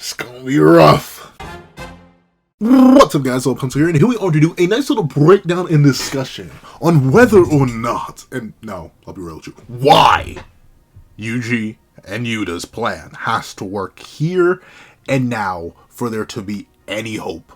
It's gonna be rough. What's up, guys? Pencil here, and here we are to do a nice little breakdown and discussion on whether or not, and no, I'll be real with you, why Yuji and Yuta's plan has to work here and now for there to be any hope,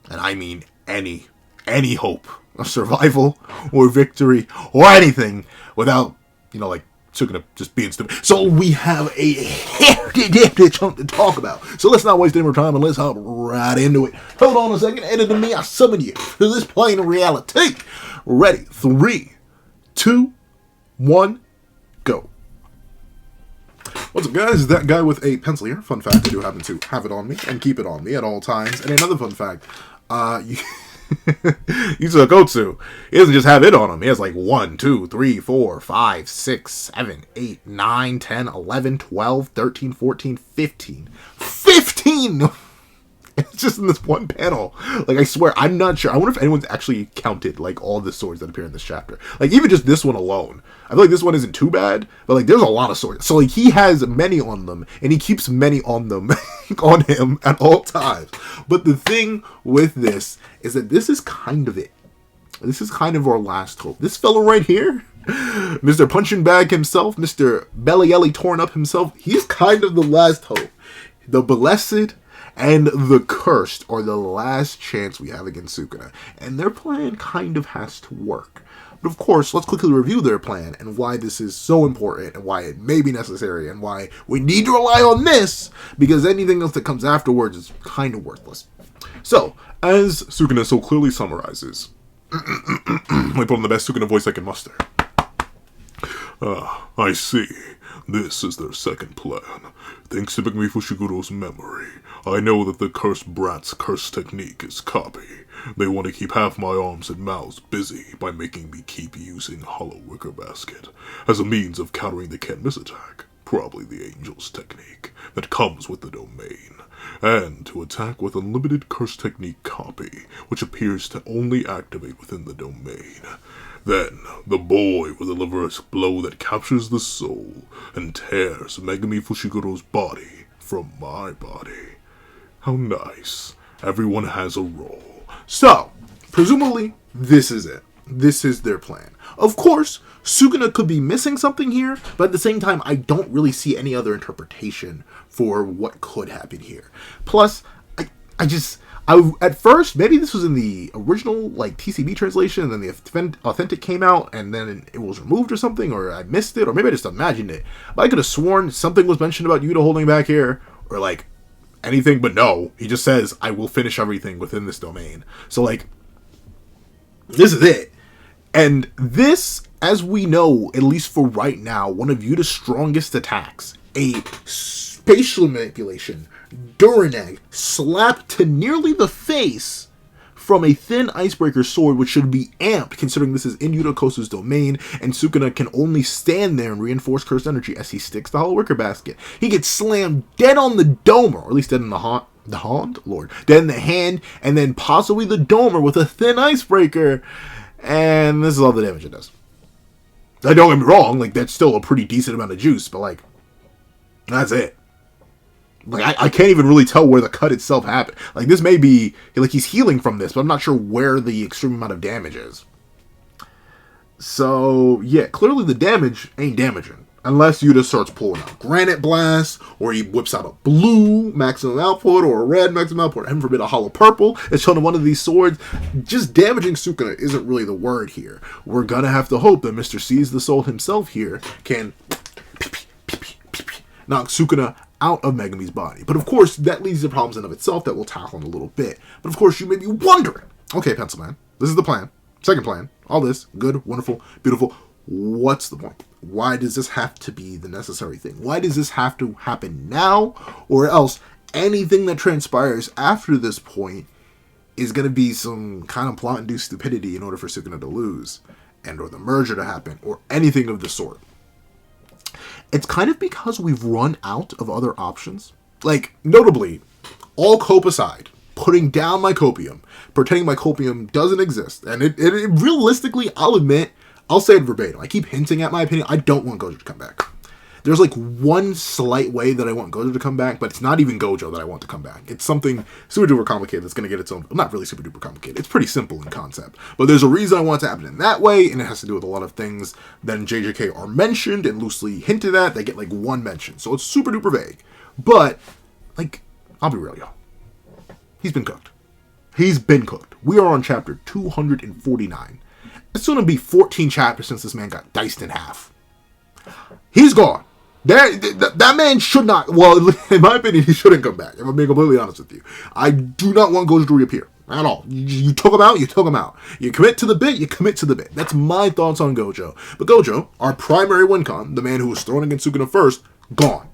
and I mean any hope of survival or victory or anything without, like, Sukuna just being stupid. So we have a hefty chunk to talk about. So let's not waste any more time and let's hop right into it. Hold on a second, and to me, I summon you to this plane of reality. Ready? 3, 2, 1, go. What's up, guys? That guy with a pencil here. Fun fact, I do happen to have it on me and keep it on me at all times. And another fun fact, Yuta Kotsu, he doesn't just have it on him. He has like 1, 2, 3, 4, 5, 6, 7, 8, 9, 10, 11, 12, 13, 14, 15. 15! It's just in this one panel. Like, I swear, I'm not sure. I wonder if anyone's actually counted, like, all the swords that appear in this chapter. Like, even just this one alone. I feel like this one isn't too bad, but, like, there's a lot of swords. So, like, he has many on them, and he keeps many on them, on him at all times. But the thing with this is that this is kind of it. This is kind of our last hope. This fellow right here, Mr. Punching Bag himself, Mr. Belly Torn Up himself, he's kind of the last hope. The blessed and the cursed are the last chance we have against Sukuna. And their plan kind of has to work. But of course, let's quickly review their plan and why this is so important and why it may be necessary and why we need to rely on this, because anything else that comes afterwards is kind of worthless. So, as Sukuna so clearly summarizes, let me put on the best Sukuna voice I can muster. I see. This is their second plan. Thanks to Megumi Fushiguro's memory, I know that the cursed brat's curse technique is copy. They want to keep half my arms and mouths busy by making me keep using Hollow Wicker Basket as a means of countering the can't miss attack, probably the Angel's technique, that comes with the domain, and to attack with unlimited curse technique copy, which appears to only activate within the domain. Then, the boy will deliver a blow that captures the soul and tears Megumi Fushiguro's body from my body. How nice. Everyone has a role. So, presumably, this is it. This is their plan. Of course, Sukuna could be missing something here, but at the same time, I don't really see any other interpretation for what could happen here. Plus, at first, maybe this was in the original, like, TCB translation, and then the authentic came out, and then it was removed or something, or I missed it, or maybe I just imagined it. But I could have sworn something was mentioned about Yuta holding back here, or, like, anything, but no. He just says, I will finish everything within this domain. So, like, this is it. And this, as we know, at least for right now, one of Yuta's strongest attacks, a spatial manipulation, Durineg, slapped to nearly the face from a thin icebreaker sword, which should be amped, considering this is in Yuta Kotsu's domain, and Sukuna can only stand there and reinforce cursed energy as he sticks the Hollow Wicker Basket. He gets slammed dead on the domer, or at least dead in the hand, Lord, dead in the hand, and then possibly the domer with a thin icebreaker, and this is all the damage it does. Don't get me wrong, like, that's still a pretty decent amount of juice, but, like, that's it. Like, I can't even really tell where the cut itself happened. Like, this may be, like, he's healing from this, but I'm not sure where the extreme amount of damage is. So, yeah, clearly the damage ain't damaging. Unless Yuta starts pulling out Granite Blast, or he whips out a blue maximum output, or a red maximum output, or heaven forbid a hollow purple. It's shown on one of these swords. Just damaging Sukuna isn't really the word here. We're gonna have to hope that Mr. Seize the Soul himself here can knock Sukuna out of Megumi's body. But of course, that leads to problems in of itself that we'll tackle in a little bit. But of course, you may be wondering, okay, Pencil Man, this is the plan. Second plan. All this, good, wonderful, beautiful. What's the point? Why does this have to be the necessary thing? Why does this have to happen now? Or else, anything that transpires after this point is going to be some kind of plot-induced stupidity in order for Sukuna to lose, and or the merger to happen, or anything of the sort. It's kind of because we've run out of other options. Like, notably, all cope aside, putting down my copium, pretending my copium doesn't exist, and it realistically, I'll admit, I'll say it verbatim. I keep hinting at my opinion. I don't want Gojo to come back. There's like one slight way that I want Gojo to come back, but it's not even Gojo that I want to come back. It's something super duper complicated that's going to get its own, not really super duper complicated. It's pretty simple in concept, but there's a reason I want it to happen in that way, and it has to do with a lot of things that in JJK are mentioned and loosely hinted at. They get like one mention, so it's super duper vague. But like, I'll be real, y'all. He's been cooked. He's been cooked. We are on chapter 249. It's going to be 14 chapters since this man got diced in half. He's gone. That man should not, well, in my opinion, he shouldn't come back. If I'm being completely honest with you. I do not want Gojo to reappear at all. You took him out, you took him out. You commit to the bit, you commit to the bit. That's my thoughts on Gojo. But Gojo, our primary win-con, the man who was thrown against Sukuna first, gone.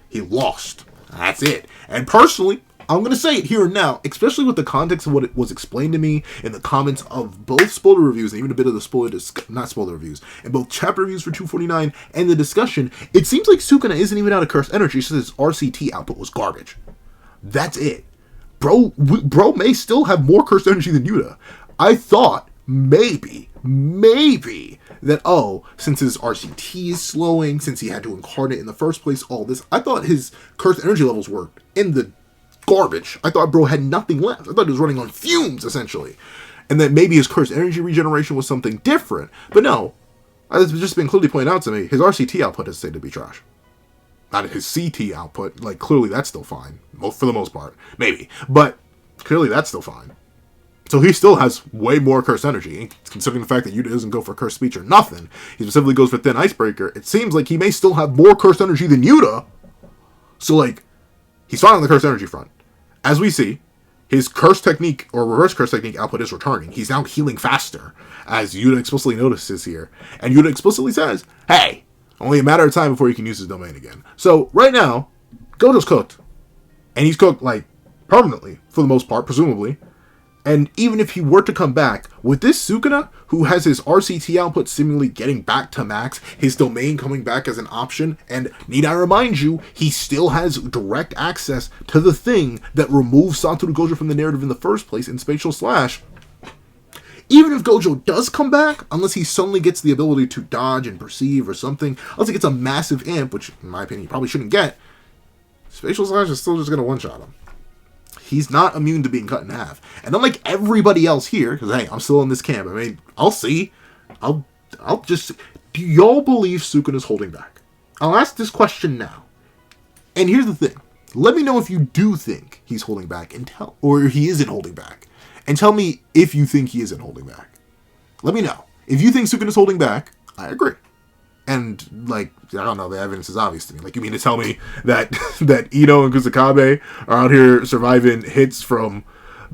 He lost. That's it. And personally, I'm going to say it here and now, especially with the context of what it was explained to me in the comments of both spoiler reviews and even a bit of the not spoiler reviews, and both chapter reviews for 249 and the discussion. It seems like Sukuna isn't even out of cursed energy. She says his RCT output was garbage. That's it. Bro may still have more cursed energy than Yuta. I thought maybe that, since his RCT is slowing, since he had to incarnate in the first place, all this, I thought his cursed energy levels were in the garbage. I thought bro had nothing left. I thought he was running on fumes, essentially. And that maybe his cursed energy regeneration was something different. But no, as it's just been clearly pointed out to me, his RCT output has stayed to be trash. Not his CT output. Like, clearly that's still fine. For the most part. Maybe. But clearly that's still fine. So he still has way more cursed energy. And considering the fact that Yuta doesn't go for cursed speech or nothing, he specifically goes for thin icebreaker, it seems like he may still have more cursed energy than Yuta. So, like, he's fine on the cursed energy front. As we see, his curse technique or reverse curse technique output is returning. He's now healing faster, as Yuta explicitly notices here. And Yuta explicitly says, hey, only a matter of time before he can use his domain again. So, right now, Gojo's cooked. And he's cooked, like, permanently, for the most part, presumably. And even if he were to come back, with this Sukuna, who has his RCT output seemingly getting back to max, his domain coming back as an option, and need I remind you, he still has direct access to the thing that removes Satoru Gojo from the narrative in the first place in Spatial Slash. Even if Gojo does come back, unless he suddenly gets the ability to dodge and perceive or something, unless he gets a massive amp, which in my opinion he probably shouldn't get, Spatial Slash is still just going to one-shot him. He's not immune to being cut in half. And unlike everybody else here, because, hey, I'm still in this camp. I mean, I'll see. I'll just... Do y'all believe Sukuna's holding back? I'll ask this question now. And here's the thing. Let me know if you do think he's holding back, or he isn't holding back. And tell me if you think he isn't holding back. Let me know. If you think Sukuna's holding back, I agree. And, like, I don't know, the evidence is obvious to me. Like, you mean to tell me that Ino and Kusakabe are out here surviving hits from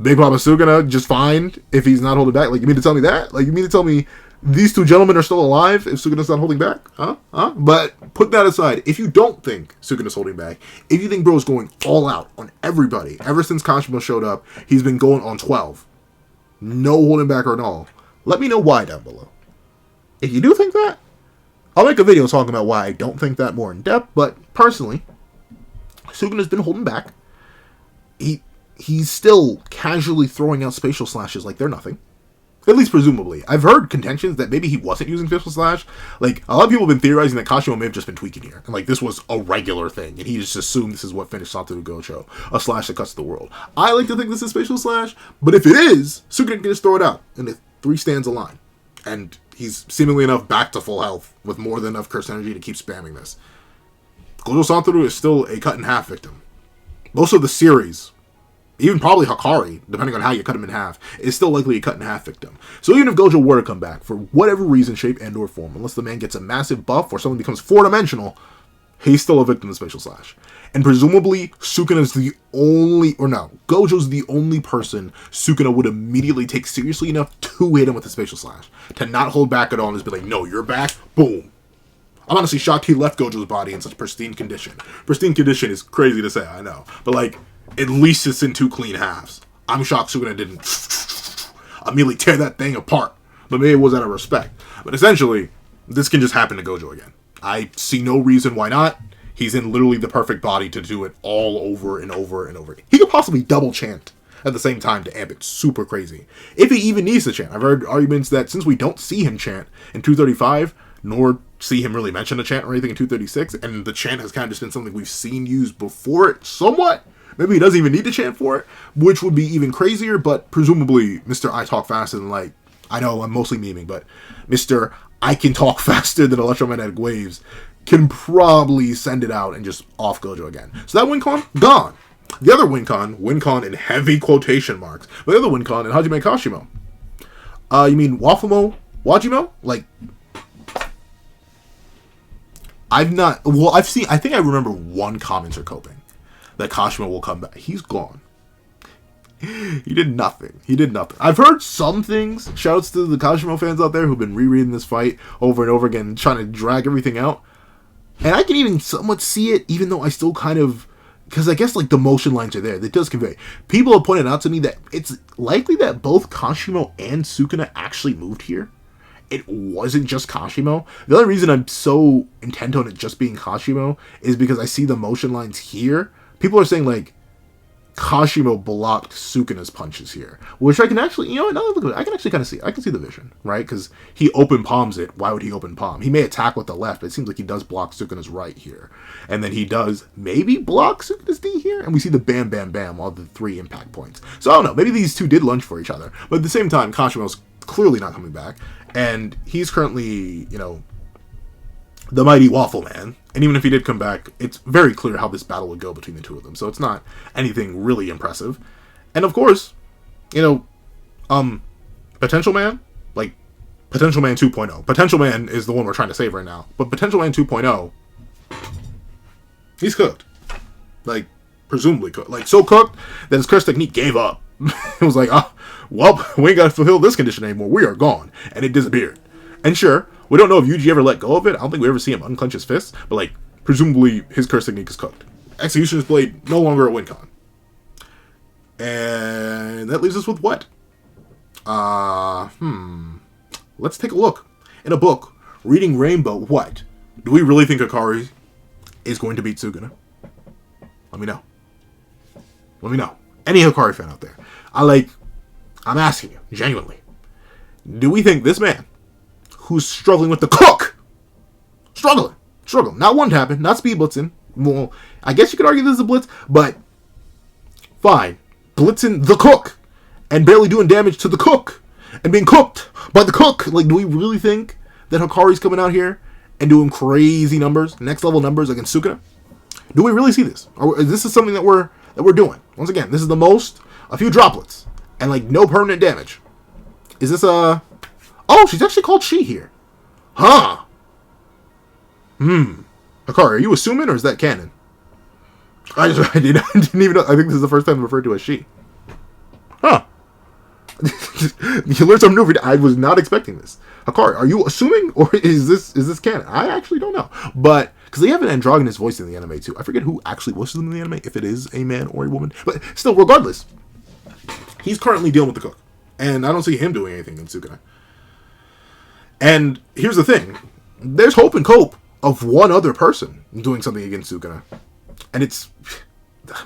Big Papa Sukuna just fine if he's not holding back? Like, you mean to tell me that? Like, you mean to tell me these two gentlemen are still alive if Sukuna's not holding back? Huh? But put that aside. If you don't think Sukuna's holding back, if you think bro's going all out on everybody, ever since Kashimo showed up, he's been going on 12. No holding back or at all. Let me know why down below. If you do think that, I'll make a video talking about why I don't think that more in depth, but personally, Sukuna's been holding back. He's still casually throwing out spatial slashes like they're nothing. At least presumably. I've heard contentions that maybe he wasn't using spatial slash. Like, a lot of people have been theorizing that Kashimo may have just been tweaking here. And, like, this was a regular thing, and he just assumed this is what finished Satoru Gojo. A slash that cuts the world. I like to think this is spatial slash, but if it is, Sukuna can just throw it out in the 3 stands of line. And he's seemingly enough back to full health with more than enough curse energy to keep spamming this. Gojo Satoru is still a cut in half victim. Most of the series, even probably Hakari, depending on how you cut him in half, is still likely a cut in half victim. So even if Gojo were to come back, for whatever reason, shape, and or form, unless the man gets a massive buff or someone becomes 4-dimensional, he's still a victim of Spatial Slash. And presumably, Sukuna's the only, or no, Gojo's the only person Sukuna would immediately take seriously enough to hit him with a Spatial Slash. To not hold back at all and just be like, no, you're back, boom. I'm honestly shocked he left Gojo's body in such pristine condition. Pristine condition is crazy to say, I know. But, like, at least it's in 2 clean halves. I'm shocked Sukuna didn't immediately tear that thing apart. But maybe it was out of respect. But essentially, this can just happen to Gojo again. I see no reason why not. He's in literally the perfect body to do it all over and over and over. He could possibly double chant at the same time to amp it super crazy. If he even needs to chant. I've heard arguments that since we don't see him chant in 235, nor see him really mention a chant or anything in 236, and the chant has kind of just been something we've seen used before it somewhat. Maybe he doesn't even need to chant for it, which would be even crazier, but presumably Mr. I talk faster than light. I know I'm mostly memeing, but Mr. I can talk faster than electromagnetic waves can probably send it out and just off Gojo again. So that win con, gone. The other win con in heavy quotation marks, but the other win con in Hajime Kashimo. You mean Wafumo Wajimo? Like, I think I remember one commenter coping that Kashimo will come back. He's gone. He did nothing. I've heard some things. Shouts to the Kashimo fans out there who've been rereading this fight over and over again, trying to drag everything out. And I can even somewhat see it, even though I still kind of... Because I guess, like, the motion lines are there. That does convey. People have pointed out to me that it's likely that both Kashimo and Sukuna actually moved here. It wasn't just Kashimo. The only reason I'm so intent on it just being Kashimo is because I see the motion lines here. People are saying, like, Kashimo blocked Sukuna's punches here, which I can actually, you know what, now that I look at it, I can actually kind of see. I can see the vision, right? Because he open palms it. Why would he open palm? He may attack with the left, but it seems like he does block Sukuna's right here. And then he does maybe block Sukuna's D here, and we see the bam, bam, bam, all the 3 impact points. So I don't know, maybe these two did lunge for each other, but at the same time, Kashimo's clearly not coming back, and he's currently, you know, the mighty Waffle Man. And even if he did come back, it's very clear how this battle would go between the two of them. So it's not anything really impressive. And of course, you know, Potential Man, like Potential Man 2.0. Potential Man is the one we're trying to save right now. But Potential Man 2.0, he's cooked. Like, presumably cooked. Like, so cooked that his curse technique gave up. It was like, well, we ain't got to fulfill this condition anymore. We are gone. And it disappeared. And sure, we don't know if Yuji ever let go of it. I don't think we ever see him unclench his fists. But, like, presumably his curse technique is cooked. Executioner's Blade, no longer a win con. And that leaves us with what? Let's take a look. In a book, Reading Rainbow, what? Do we really think Akari is going to beat Sukuna? Let me know. Any Hikari fan out there. I'm asking you, genuinely. Do we think this man, who's struggling with the cook, struggling, not one tapping, not speed blitzing, well, I guess you could argue this is a blitz, but fine, blitzing the cook, and barely doing damage to the cook, and being cooked by the cook, like, do we really think that Hikari's coming out here and doing crazy numbers, next level numbers against Sukuna? Do we really see this? Or is this something that we're doing? Once again, this is the most, a few droplets, and like no permanent damage. Is this oh, she's actually called she here. Huh. Hikari, are you assuming or is that canon? I didn't even know. I think this is the first time referred to as she. Huh. You learned something new. I was not expecting this. Hikari, are you assuming or is this canon? I actually don't know. But because they have an androgynous voice in the anime too. I forget who actually voices them in the anime, if it is a man or a woman. But still, regardless, he's currently dealing with the cook. And I don't see him doing anything in Sukuna. And here's the thing. There's hope and cope of one other person doing something against Sukuna. And it's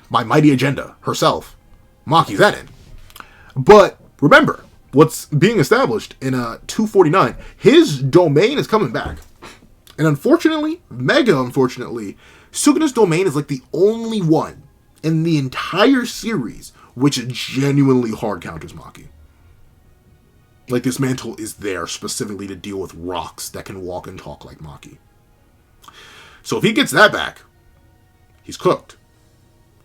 my mighty agenda herself, Maki Zenin. But remember, what's being established in 249, his domain is coming back. And unfortunately, mega unfortunately, Sukuna's domain is like the only one in the entire series which genuinely hard counters Maki. Like, this mantle is there specifically to deal with rocks that can walk and talk like Maki. So if he gets that back, he's cooked.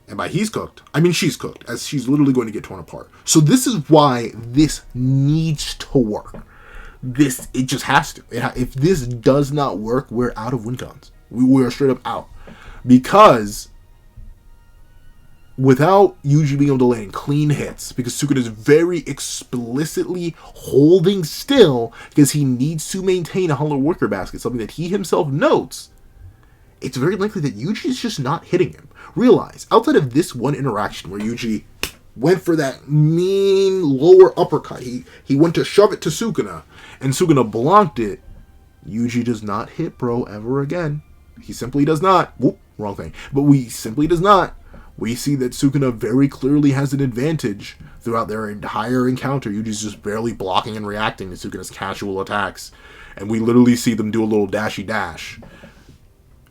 And by he's cooked, I mean she's cooked, as she's literally going to get torn apart. So this is why this needs to work. It just has to. If this does not work, we're out of win cons. We are straight up out. Because without Yuji being able to land clean hits, because Sukuna is very explicitly holding still because he needs to maintain a hollow worker basket, something that he himself notes, it's very likely that Yuji is just not hitting him. Realize, outside of this one interaction where Yuji went for that mean lower uppercut, he went to shove it to Sukuna, and Sukuna blocked it, Yuji does not hit bro ever again. He simply does not. Whoop, wrong thing. But simply does not. We see that Sukuna very clearly has an advantage throughout their entire encounter. Yuji's just barely blocking and reacting to Sukuna's casual attacks. And we literally see them do a little dashy dash.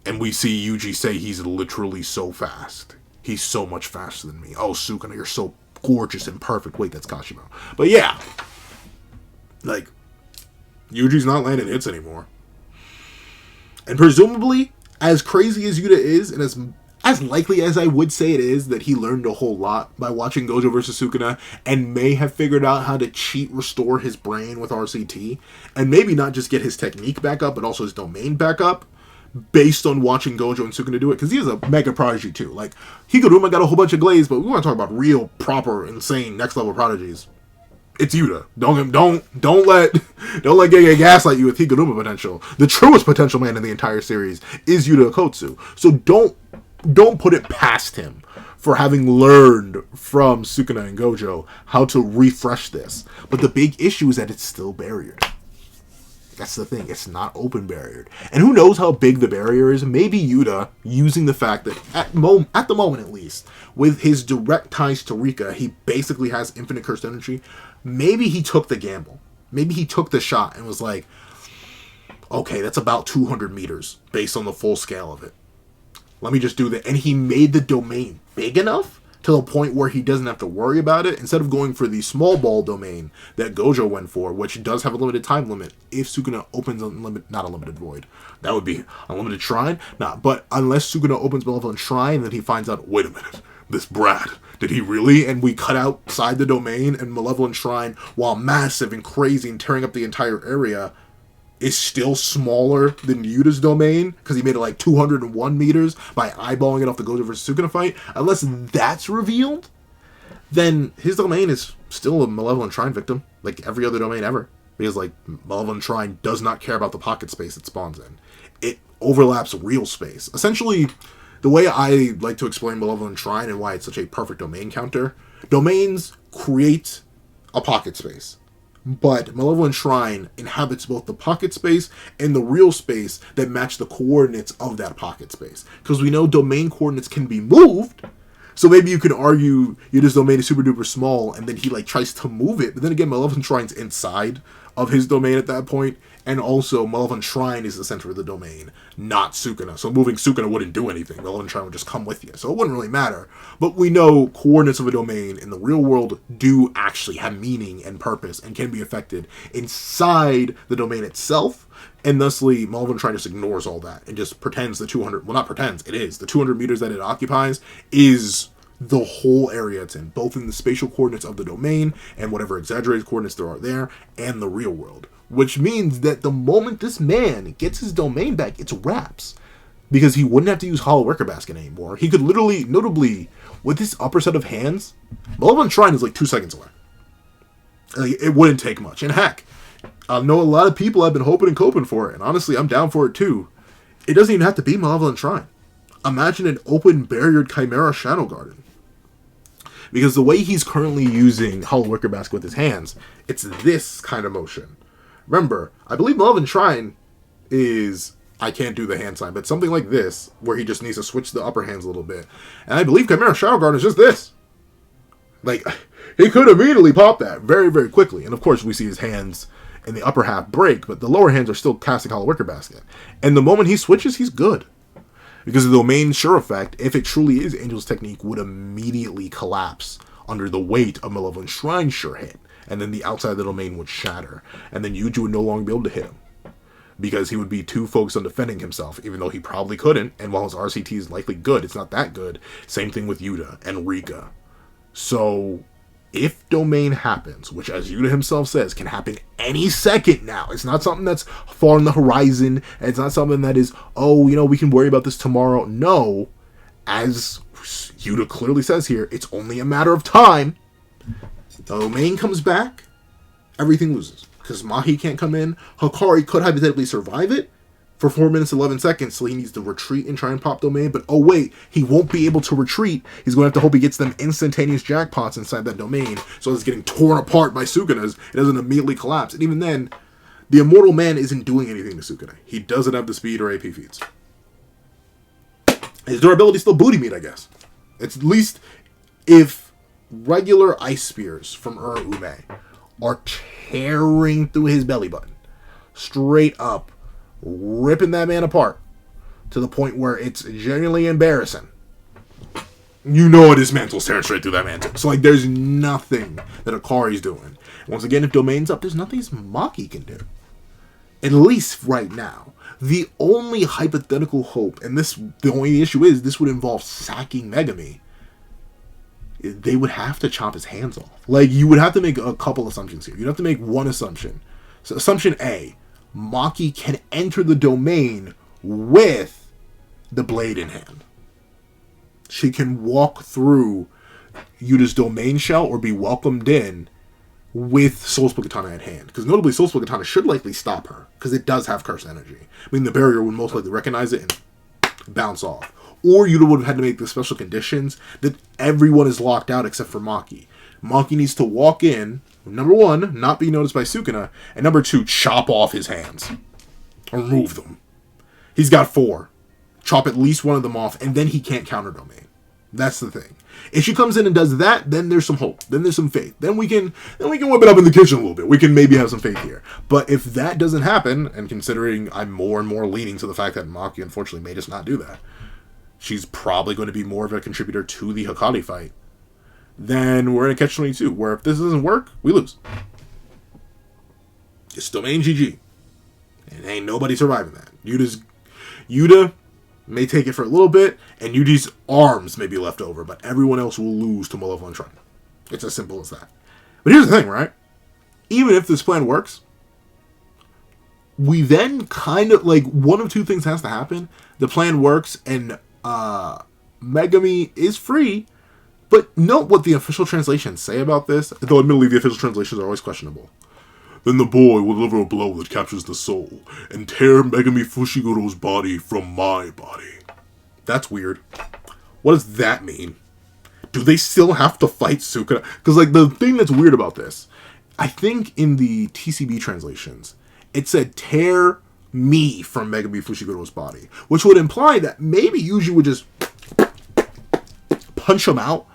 And we see Yuji say he's literally so fast. He's so much faster than me. Oh, Sukuna, you're so gorgeous and perfect. Wait, that's Kashimo. But yeah. Like, Yuji's not landing hits anymore. And presumably, as crazy as Yuta is, and as likely as I would say it is that he learned a whole lot by watching Gojo versus Sukuna, and may have figured out how to cheat restore his brain with RCT, and maybe not just get his technique back up, but also his domain back up, based on watching Gojo and Sukuna do it, because he's a mega prodigy too. Like, Higuruma got a whole bunch of glaze, but we want to talk about real, proper, insane, next level prodigies. It's Yuta. Don't let Gege gaslight you with Higuruma potential. The truest potential man in the entire series is Yuta Okotsu. So don't put it past him for having learned from Sukuna and Gojo how to refresh this. But the big issue is that it's still barriered. That's the thing. It's not open barriered. And who knows how big the barrier is? Maybe Yuta, using the fact that, at the moment at least, with his direct ties to Rika, he basically has infinite cursed energy. Maybe he took the gamble. Maybe he took the shot and was like, okay, that's about 200 meters based on the full scale of it. Let me just do that. And he made the domain big enough to the point where he doesn't have to worry about it. Instead of going for the small ball domain that Gojo went for, which does have a limited time limit, if Sukuna opens not a limited void. That would be unlimited shrine? Nah, but unless Sukuna opens Malevolent Shrine, then he finds out, wait a minute, this brat, did he really? And we cut outside the domain, and Malevolent Shrine, while massive and crazy and tearing up the entire area, is still smaller than Yuta's domain, because he made it like 201 meters by eyeballing it off the Gojo versus Sukuna fight. Unless that's revealed, then his domain is still a Malevolent Shrine victim, like every other domain ever. Because, like, Malevolent Shrine does not care about the pocket space it spawns in. It overlaps real space. Essentially, the way I like to explain Malevolent Shrine and why it's such a perfect domain counter, domains create a pocket space. But Malevolent Shrine inhabits both the pocket space and the real space that match the coordinates of that pocket space. Because we know domain coordinates can be moved. So maybe you could argue Yuta's domain is super duper small and then he like tries to move it. But then again, Malevolent Shrine's inside of his domain at that point. And also, Malevolent Shrine is the center of the domain, not Sukuna. So moving Sukuna wouldn't do anything. Malevolent Shrine would just come with you. So it wouldn't really matter. But we know coordinates of a domain in the real world do actually have meaning and purpose and can be affected inside the domain itself. And thusly, Malevolent Shrine just ignores all that and just pretends the 200... Well, not pretends. It is. The 200 meters that it occupies is the whole area it's in. Both in the spatial coordinates of the domain and whatever exaggerated coordinates there are there and the real world. Which means that the moment this man gets his domain back, it's wraps. Because he wouldn't have to use Hollow Wicker Basket anymore. He could literally, notably, with this upper set of hands, Malevolent Shrine is like 2 seconds away. Like, it wouldn't take much. And heck, I know a lot of people have been hoping and coping for it. And honestly, I'm down for it too. It doesn't even have to be Malevolent Shrine. Imagine an open barriered Chimera Shadow Garden. Because the way he's currently using Hollow Wicker Basket with his hands, it's this kind of motion. Remember, I believe Malevolent Shrine is, I can't do the hand sign, but something like this, where he just needs to switch the upper hands a little bit. And I believe Chimera Shadow Garden is just this. Like, he could immediately pop that very, very quickly. And of course, we see his hands in the upper half break, but the lower hands are still casting Hollow Wicker Basket. And the moment he switches, he's good. Because the domain sure effect, if it truly is Angel's technique, would immediately collapse under the weight of Malevolent Shrine sure hit. And then the outside of the domain would shatter. And then Yuji would no longer be able to hit him. Because he would be too focused on defending himself, even though he probably couldn't. And while his RCT is likely good, it's not that good. Same thing with Yuta and Rika. So, if domain happens, which as Yuta himself says, can happen any second now. It's not something that's far on the horizon. And it's not something that is, oh, you know, we can worry about this tomorrow. No. As Yuta clearly says here, it's only a matter of time. The domain comes back, everything loses. Because Mahi can't come in. Hikari could hypothetically survive it for 4 minutes 11 seconds, so he needs to retreat and try and pop domain. But oh wait, he won't be able to retreat. He's going to have to hope he gets them instantaneous jackpots inside that domain, so it's getting torn apart by Sukuna's. It doesn't immediately collapse. And even then, the Immortal Man isn't doing anything to Sukuna. He doesn't have the speed or AP feats. His durability is still booty meat, I guess. It's at least if regular ice spears from Ume are tearing through his belly button, straight up ripping that man apart to the point where it's genuinely embarrassing. You know it is Mantle's tearing straight through that mantle. So, like, there's nothing that Akari's doing. Once again, if Domain's up, there's nothing Maki can do. At least right now. The only hypothetical hope, and the only issue is, this would involve sacking Megami. They would have to chop his hands off. Like, you would have to make a couple assumptions here. You'd have to make one assumption. So, assumption A, Maki can enter the domain with the blade in hand. She can walk through Yuta's domain shell or be welcomed in with Soul Split Katana at hand. Because notably, Soul Split Katana should likely stop her, because it does have curse energy. I mean, the barrier would most likely recognize it and bounce off. Or Yuta would have had to make the special conditions that everyone is locked out except for Maki. Maki needs to walk in, number one, not be noticed by Sukuna, and number two, chop off his hands. Or remove them. He's got 4. Chop at least one of them off, and then he can't counter domain. That's the thing. If she comes in and does that, then there's some hope. Then there's some faith. Then we can whip it up in the kitchen a little bit. We can maybe have some faith here. But if that doesn't happen, and considering I'm more and more leaning to the fact that Maki unfortunately may just not do that, she's probably going to be more of a contributor to the Hikari fight, then we're in a catch-22, where if this doesn't work, we lose. It's domain GG. And ain't nobody surviving that. Yuta may take it for a little bit, and Yuji's arms may be left over, but everyone else will lose to Malevolent Shrine. It's as simple as that. But here's the thing, right? Even if this plan works, we then kind of, like, one of two things has to happen. The plan works, and Megami is free, but note what the official translations say about this, though admittedly the official translations are always questionable. Then the boy will deliver a blow that captures the soul and tear Megami Fushiguro's body from my body. That's weird. What does that mean? Do they still have to fight Sukuna? Because, like, the thing that's weird about this, I think in the TCB translations, it said tear me from Megami Fushiguro's body, which would imply that maybe Yuji would just punch him out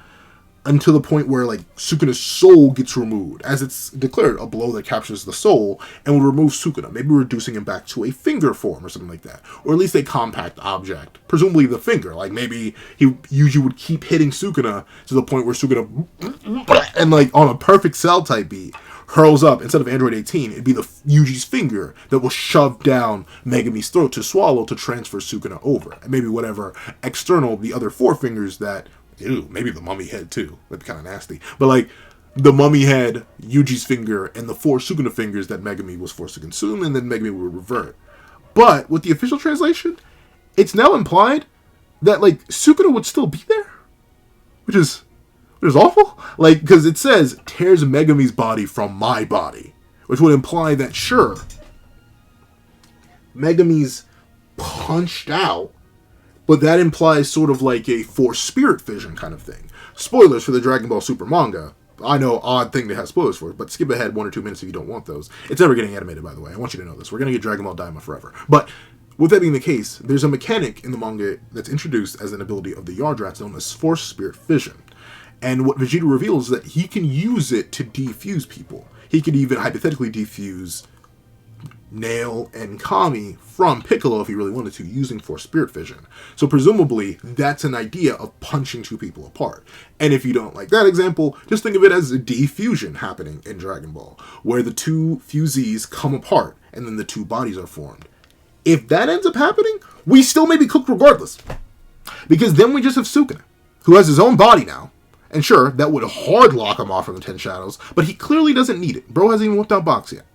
until the point where, like, Sukuna's soul gets removed, as it's declared a blow that captures the soul and will remove Sukuna, maybe reducing him back to a finger form or something like that, or at least a compact object, presumably the finger. Like, maybe Yuji would keep hitting Sukuna to the point where Sukuna, and, like, on a perfect Cell type beat, hurls up, instead of Android 18, it'd be the Yuji's finger that will shove down Megami's throat to swallow to transfer Sukuna over, and maybe whatever external, the other 4 fingers that, ew, maybe the mummy head too. That'd be kind of nasty. But, like, the mummy head, Yuji's finger, and the 4 Sukuna fingers that Megami was forced to consume, and then Megami would revert. But with the official translation, it's now implied that, like, Sukuna would still be there, which is awful. Like, because it says tears Megami's body from my body, which would imply that sure, Megami's punched out. But that implies sort of like a Force Spirit Vision kind of thing. Spoilers for the Dragon Ball Super manga. I know, odd thing to have spoilers for, but skip ahead 1 or 2 minutes if you don't want those. It's never getting animated, by the way. I want you to know this. We're going to get Dragon Ball Daima forever. But with that being the case, there's a mechanic in the manga that's introduced as an ability of the Yardrats known as Force Spirit Vision. And what Vegeta reveals is that he can use it to defuse people. He could even hypothetically defuse Nail and Kami from Piccolo if he really wanted to, using Force Spirit Vision. So presumably, that's an idea of punching 2 people apart. And if you don't like that example, just think of it as a defusion happening in Dragon Ball, where the 2 fusees come apart, and then the 2 bodies are formed. If that ends up happening, we still may be cooked regardless. Because then we just have Sukuna, who has his own body now. And sure, that would hard lock him off from the 10 Shadows, but he clearly doesn't need it. Bro hasn't even whipped out Box yet.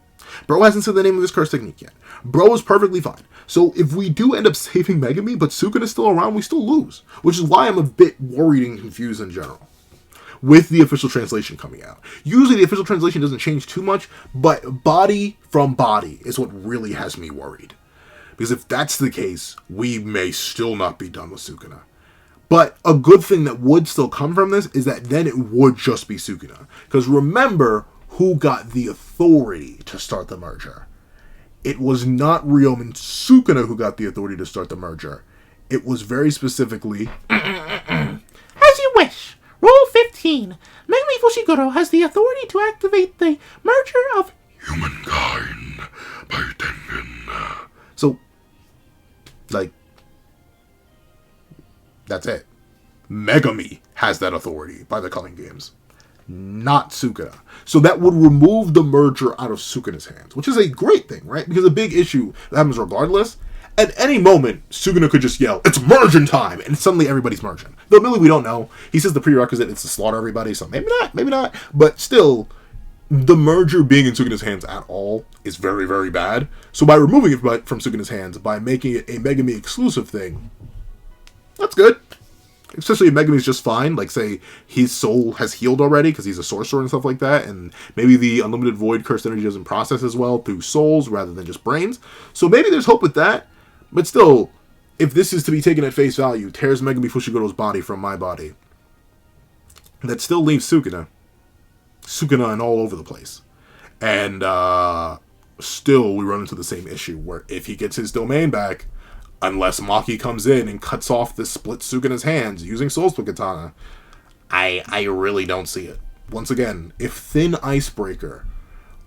Bro hasn't said the name of his curse technique yet. Bro is perfectly fine. So if we do end up saving Megami, but Sukuna's still around, we still lose. Which is why I'm a bit worried and confused in general, with the official translation coming out. Usually the official translation doesn't change too much, but body from body is what really has me worried. Because if that's the case, we may still not be done with Sukuna. But a good thing that would still come from this is that then it would just be Sukuna. Because remember who got the authority to start the merger. It was not Ryomen Sukuna who got the authority to start the merger. It was very specifically... As you wish. Rule 15. Megami Fushiguro has the authority to activate the merger of humankind by 10 Like, that's it. Megami has that authority by the Culling Games, not Sukuna. So that would remove the merger out of Sukuna's hands, which is a great thing, right? Because a big issue that happens regardless, at any moment, Sukuna could just yell, "It's merging time!" And suddenly everybody's merging. Though really we don't know. He says the prerequisite is to slaughter everybody, so maybe not. But still, the merger being in Sukuna's hands at all is very, very bad. So by removing it from Sukuna's hands, by making it a Megami exclusive thing, that's good. Especially if Megami's just fine, like say his soul has healed already because he's a sorcerer and stuff like that, and maybe the unlimited void cursed energy doesn't process as well through souls rather than just brains. So maybe there's hope with that, but still, if this is to be taken at face value, tears Megami Fushigoro's body from my body, that still leaves Sukuna and all over the place. And still we run into the same issue where if he gets his domain back, unless Maki comes in and cuts off this split Sukuna's hands using Soul Split Katana, I really don't see it. Once again, if Thin Icebreaker,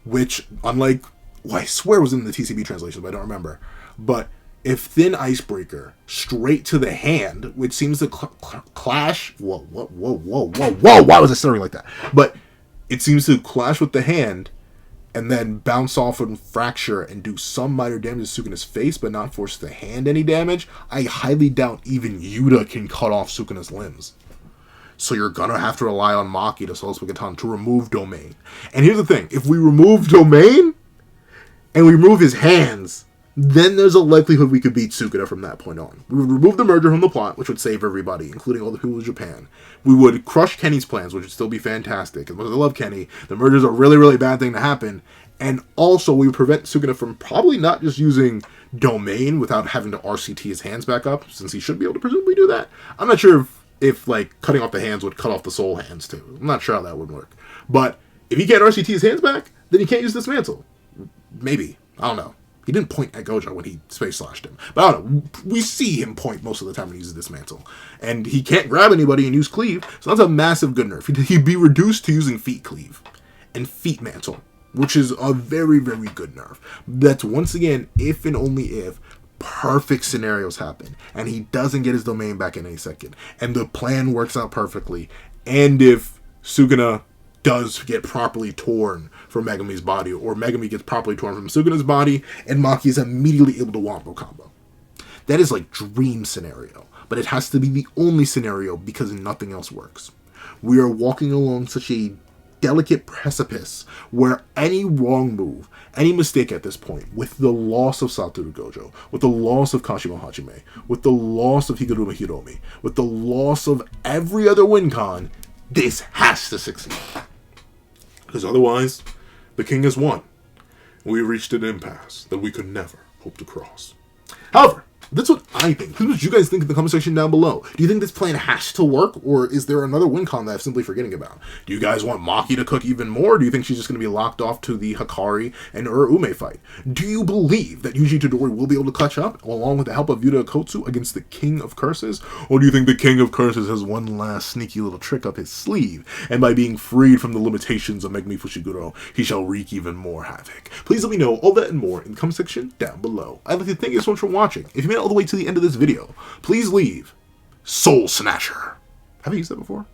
which, unlike, well, I swear it was in the TCB translation, but I don't remember, but if Thin Icebreaker, straight to the hand, which seems to clash, whoa, why was I stuttering like that? But it seems to clash with the hand, and then bounce off and fracture and do some minor damage to Sukuna's face, but not force the hand any damage. I highly doubt even Yuta can cut off Sukuna's limbs. So you're gonna have to rely on Maki to Soul Split Katana to remove Domain. And here's the thing, if we remove Domain, and we remove his hands, then there's a likelihood we could beat Sukuna from that point on. We would remove the merger from the plot, which would save everybody, including all the people of Japan. We would crush Kenny's plans, which would still be fantastic. As much as I love Kenny, the merger's a really, really bad thing to happen. And also, we would prevent Sukuna from probably not just using Domain without having to RCT his hands back up, since he should be able to presumably do that. I'm not sure if like, cutting off the hands would cut off the soul hands, too. I'm not sure how that would work. But if he can't RCT his hands back, then he can't use Dismantle. Maybe. I don't know. He didn't point at Gojo when he space slashed him. But I don't know. We see him point most of the time when he uses Dismantle. And he can't grab anybody and use Cleave. So that's a massive good nerf. He'd be reduced to using Feet Cleave and Feet Mantle, which is a very, very good nerf. That's, once again, if and only if perfect scenarios happen. And he doesn't get his domain back in any second. And the plan works out perfectly. And if Sukuna does get properly torn from Megami's body, or Megami gets properly torn from Sukuna's body, and Maki is immediately able to wombo combo. That is like dream scenario, but it has to be the only scenario because nothing else works. We are walking along such a delicate precipice where any wrong move, any mistake at this point, with the loss of Satoru Gojo, with the loss of Kashimo Hachime, with the loss of Higuruma Hiromi, with the loss of every other win con, this has to succeed. Because otherwise, the king has won. We reached an impasse that we could never hope to cross. However, that's what I think. What do you guys think in the comment section down below? Do you think this plan has to work, or is there another win con that I'm simply forgetting about? Do you guys want Maki to cook even more, or do you think she's just going to be locked off to the Hikari and Ume fight? Do you believe that Yuji Todori will be able to clutch up, along with the help of Yuta Kotsu, against the King of Curses? Or do you think the King of Curses has one last sneaky little trick up his sleeve, and by being freed from the limitations of Megumi Fushiguro, he shall wreak even more havoc? Please let me know all that and more in the comment section down below. I'd like to thank you so much for watching. If you made it all the way to the end of this video, please leave Soul Snatcher. Have I used that before?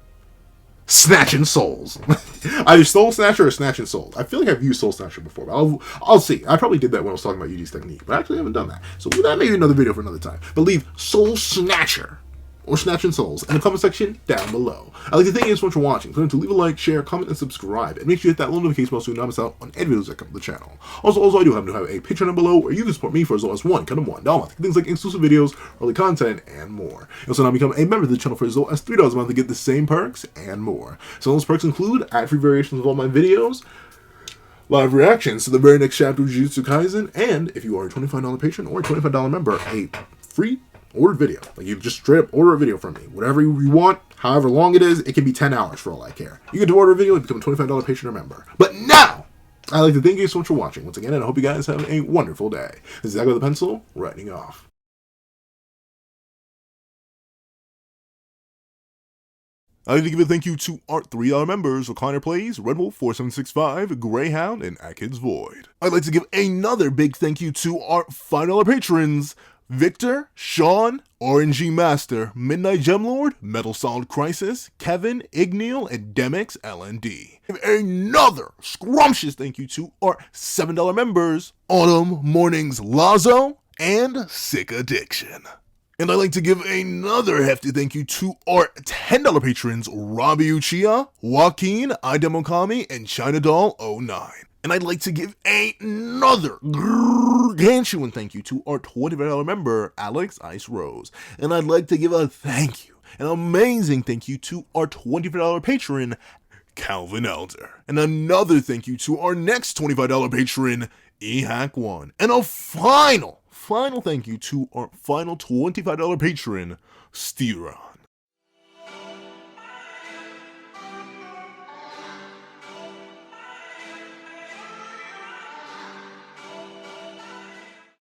Snatching souls. Either Soul Snatcher or Snatching souls. I feel like I've used Soul Snatcher before, but I'll see. I probably did that when I was talking about Yuji's technique, but I actually haven't done that. So that may be another video for another time. But leave Soul Snatcher or Snatching Souls in the comment section down below. I'd like to thank you so much for watching. Remember to leave a like, share, comment, and subscribe. And make sure you hit that little notification bell so you don't miss out on any videos that come to the channel. Also, I do happen to have a Patreon down below where you can support me for as low as $1 things like exclusive videos, early content, and more. You also now become a member of the channel for as low as $3 a month to get the same perks and more. Some of those perks include ad-free variations of all my videos, live reactions to the very next chapter of Jujutsu Kaisen, and if you are a $25 patron or a $25 member, a free ordered video. Like, you just straight up order a video from me. Whatever you want, however long it is, it can be 10 hours for all I care. You get to order a video and become a $25 patron or member. But now, I'd like to thank you so much for watching once again, and I hope you guys have a wonderful day. This is Zach with a pencil, writing off. I'd like to give a thank you to our $3 members, Recliner Plays, Red Wolf 4765, Greyhound, and Atkins Void. I'd like to give another big thank you to our $5 patrons, Victor, Sean, RNG Master, Midnight Gemlord, Metal Solid Crisis, Kevin, Igneal, and Demix LND. Another scrumptious thank you to our $7 members, Autumn Mornings Lazo and Sick Addiction. And I'd like to give another hefty thank you to our $10 patrons, Robbie Uchiha, Joaquin, Idemokami, and ChinaDoll09. And I'd like to give another gargantuan thank you to our $25 member, Alex Ice Rose. And I'd like to give a thank you, an amazing thank you to our $25 patron, Calvin Elder. And another thank you to our next $25 patron, EHack1. And a final thank you to our final $25 patron, Steeron.